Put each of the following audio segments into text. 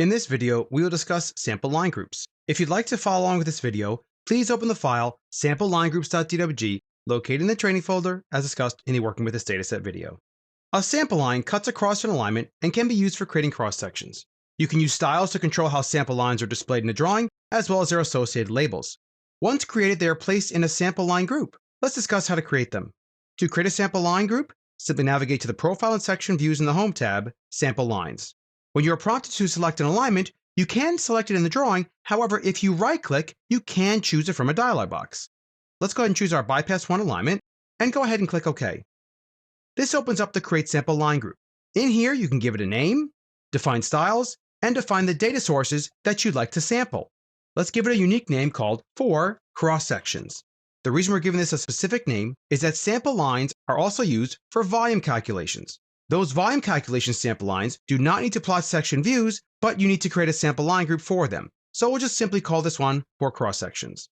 In this video, we will discuss sample line groups. If you'd like to follow along with this video, please open the file samplelinegroups.dwg located in the training folder as discussed in the Working with this Dataset video. A sample line cuts across an alignment and can be used for creating cross-sections. You can use styles to control how sample lines are displayed in a drawing, as well as their associated labels. Once created, they are placed in a sample line group. Let's discuss how to create them. To create a sample line group, simply navigate to the Profile and Section Views in the Home tab, Sample Lines. When you are prompted to select an alignment, you can select it in the drawing. However, if you right-click, you can choose it from a dialog box. Let's go ahead and choose our Bypass 1 alignment, and go ahead and click OK. This opens up the Create Sample Line group. In here, you can give it a name, define styles, and define the data sources that you'd like to sample. Let's give it a unique name called For Cross Sections. The reason we're giving this a specific name is that sample lines are also used for volume calculations. Those volume calculation sample lines do not need to plot section views, but you need to create a sample line group for them. So we'll just simply call this one For Cross Sections.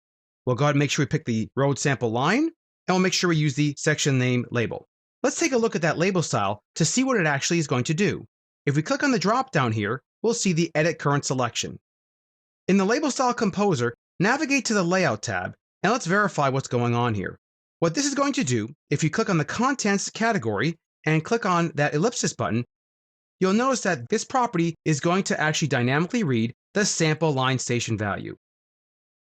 We'll go ahead and make sure we pick the road sample line, and we'll make sure we use the section name label. Let's take a look at that label style to see what it actually is going to do. If we click on the drop down here, we'll see the Edit Current selection. In the Label Style Composer, navigate to the Layout tab, and let's verify what's going on here. What this is going to do, if you click on the Contents category and click on that ellipsis button, you'll notice that this property is going to actually dynamically read the sample line station value.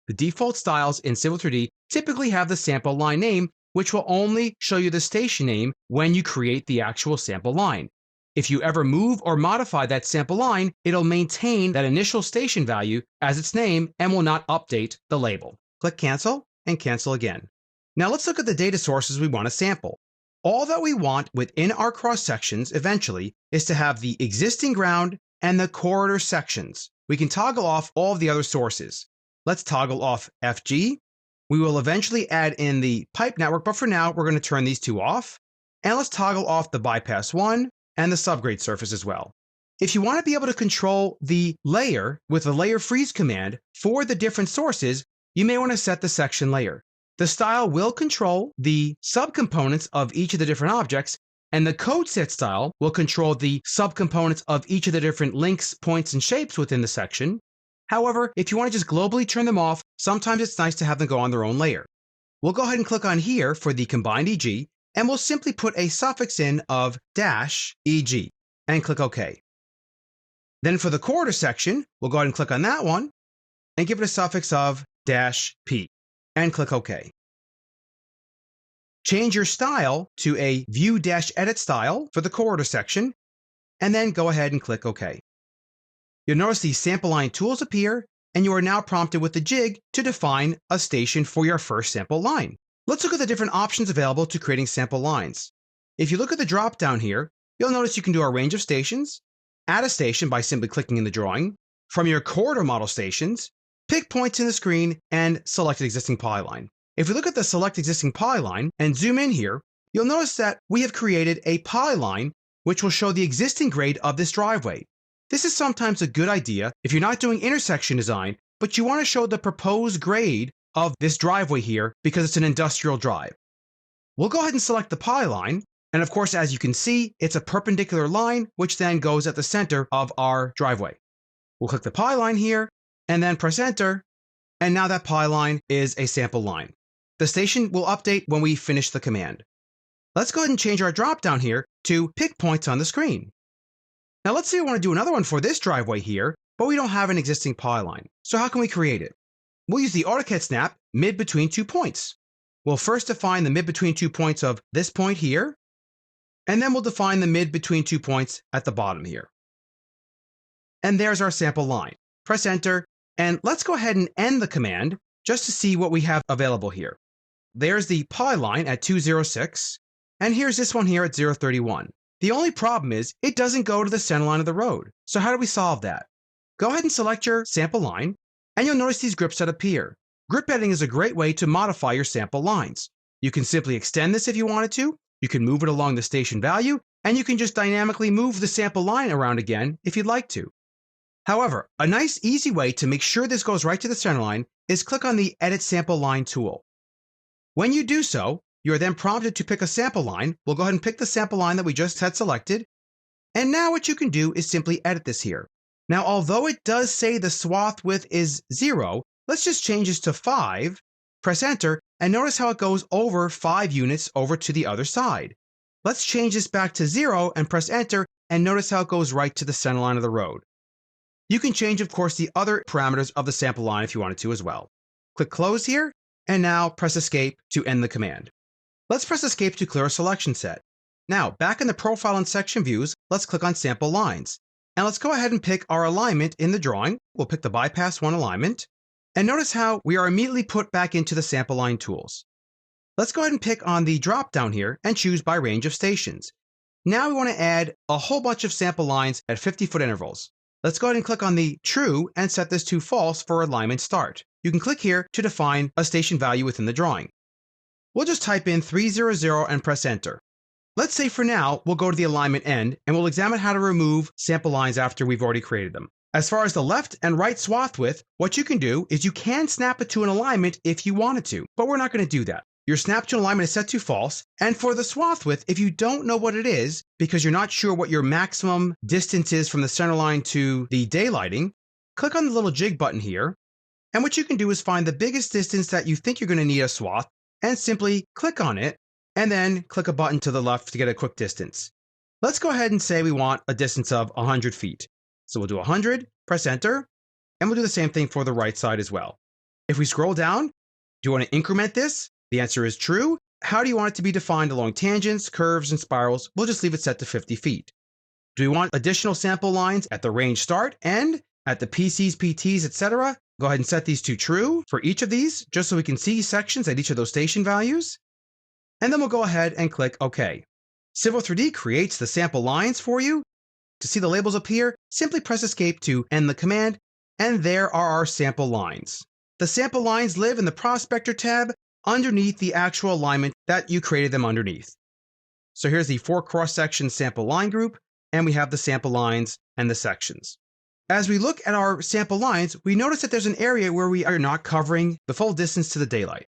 The default styles in Civil 3D typically have the sample line name, which will only show you the station name when you create the actual sample line. If you ever move or modify that sample line, it'll maintain that initial station value as its name and will not update the label. Click Cancel and cancel again. Now let's look at the data sources we want to sample. All that we want within our cross sections eventually is to have the existing ground and the corridor sections. We can toggle off all of the other sources. Let's toggle off FG. We will eventually add in the pipe network, but for now, we're going to turn these two off. And let's toggle off the Bypass 1 and the subgrade surface as well. If you want to be able to control the layer with the Layer Freeze command for the different sources, you may want to set the section layer. The style will control the subcomponents of each of the different objects, and the code set style will control the subcomponents of each of the different links, points, and shapes within the section. However, if you want to just globally turn them off, sometimes it's nice to have them go on their own layer. We'll go ahead and click on here for the combined EG, and we'll simply put a suffix in of -EG and click OK. Then for the corridor section, we'll go ahead and click on that one and give it a suffix of -P and click OK. Change your style to a View-Edit style for the corridor section, and then go ahead and click OK. You'll notice these sample line tools appear, and you are now prompted with the jig to define a station for your first sample line. Let's look at the different options available to creating sample lines. If you look at the drop down here, you'll notice you can do a range of stations, add a station by simply clicking in the drawing, from your corridor model stations, pick points in the screen, and select an existing polyline. If we look at the Select Existing Polyline and zoom in here, you'll notice that we have created a polyline which will show the existing grade of this driveway. This is sometimes a good idea if you're not doing intersection design, but you want to show the proposed grade of this driveway here because it's an industrial drive. We'll go ahead and select the polyline, and of course, as you can see, it's a perpendicular line which then goes at the center of our driveway. We'll click the polyline here, and then press Enter, and now that polyline is a sample line. The station will update when we finish the command. Let's go ahead and change our drop-down here to Pick Points on the screen. Now let's say we want to do another one for this driveway here, but we don't have an existing polyline. So how can we create it? We'll use the AutoCAD snap mid between 2 points. We'll first define the mid between 2 points of this point here, and then we'll define the mid between 2 points at the bottom here. And there's our sample line. Press Enter, and let's go ahead and end the command just to see what we have available here. There's the polyline at 206, and here's this one here at 031. The only problem is it doesn't go to the center line of the road. So how do we solve that? Go ahead and select your sample line, and you'll notice these grips that appear. Grip editing is a great way to modify your sample lines. You can simply extend this if you wanted to, you can move it along the station value, and you can just dynamically move the sample line around again if you'd like to. However, a nice easy way to make sure this goes right to the center line is click on the Edit Sample Line tool. When you do so, you are then prompted to pick a sample line. We'll go ahead and pick the sample line that we just had selected. And now what you can do is simply edit this here. Now, although it does say the swath width is 0, let's just change this to 5, press enter, and notice how it goes over 5 units over to the other side. Let's change this back to 0 and press enter, and notice how it goes right to the center line of the road. You can change, of course, the other parameters of the sample line if you wanted to as well. Click close here, and now press escape to end the command. Let's press escape to clear a selection set. Now, back in the profile and section views, let's click on sample lines. And let's go ahead and pick our alignment in the drawing. We'll pick the bypass 1 alignment. And notice how we are immediately put back into the sample line tools. Let's go ahead and pick on the drop down here and choose by range of stations. Now we want to add a whole bunch of sample lines at 50-foot intervals. Let's go ahead and click on the true and set this to false for alignment start. You can click here to define a station value within the drawing. We'll just type in 300 and press enter. Let's say for now, we'll go to the alignment end and we'll examine how to remove sample lines after we've already created them. As far as the left and right swath width, what you can do is you can snap it to an alignment if you wanted to, but we're not going to do that. Your snap to alignment is set to false, and for the swath width, if you don't know what it is, because you're not sure what your maximum distance is from the center line to the daylighting, click on the little jig button here, and what you can do is find the biggest distance that you think you're going to need a swath, and simply click on it, and then click a button to the left to get a quick distance. Let's go ahead and say we want a distance of 100 feet. So we'll do 100, press enter, and we'll do the same thing for the right side as well. If we scroll down, do you want to increment this? The answer is true. How do you want it to be defined along tangents, curves, and spirals? We'll just leave it set to 50 feet. Do we want additional sample lines at the range start, end, at the PCs, PTs, etc.? Go ahead and set these to true for each of these, just so we can see sections at each of those station values. And then we'll go ahead and click OK. Civil 3D creates the sample lines for you. To see the labels appear, simply press escape to end the command, and there are our sample lines. The sample lines live in the Prospector tab underneath the actual alignment that you created them underneath. So here's the 4 cross-section sample line group, and we have the sample lines and the sections. As we look at our sample lines, we notice that there's an area where we are not covering the full distance to the daylight.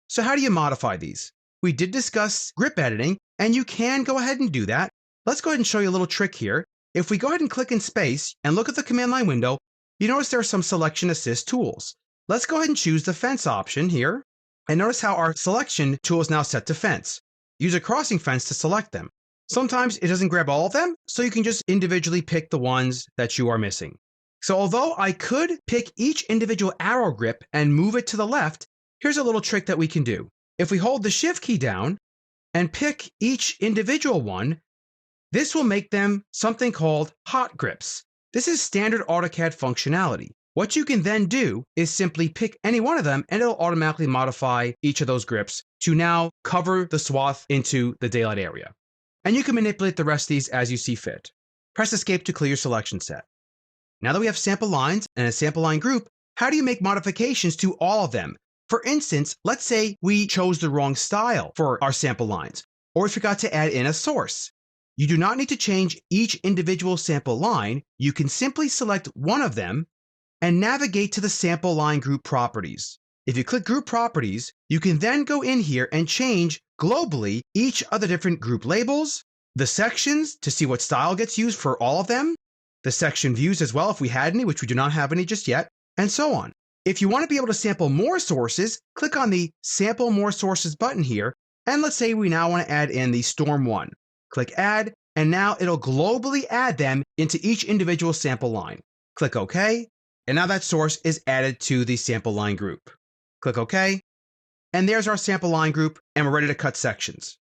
So how do you modify these? We did discuss grip editing, and you can go ahead and do that. Let's go ahead and show you a little trick here. If we go ahead and click in space and look at the command line window, you notice there are some selection assist tools. Let's go ahead and choose the fence option here, and notice how our selection tool is now set to fence. Use a crossing fence to select them. Sometimes it doesn't grab all of them, so you can just individually pick the ones that you are missing. So although I could pick each individual arrow grip and move it to the left, here's a little trick that we can do. If we hold the Shift key down and pick each individual one, this will make them something called hot grips. This is standard AutoCAD functionality. What you can then do is simply pick any one of them and it'll automatically modify each of those grips to now cover the swath into the daylight area. And you can manipulate the rest of these as you see fit. Press escape to clear your selection set. Now that we have sample lines and a sample line group, how do you make modifications to all of them? For instance, let's say we chose the wrong style for our sample lines, or we forgot to add in a source. You do not need to change each individual sample line. You can simply select one of them and navigate to the sample line group properties. If you click group properties, you can then go in here and change globally each of the different group labels, the sections to see what style gets used for all of them, the section views as well if we had any, which we do not have any just yet, and so on. If you want to be able to sample more sources, click on the Sample More Sources button here, and let's say we now want to add in the Storm 1. Click Add, and now it'll globally add them into each individual sample line. Click OK, and now that source is added to the sample line group. Click OK, and there's our sample line group, and we're ready to cut sections.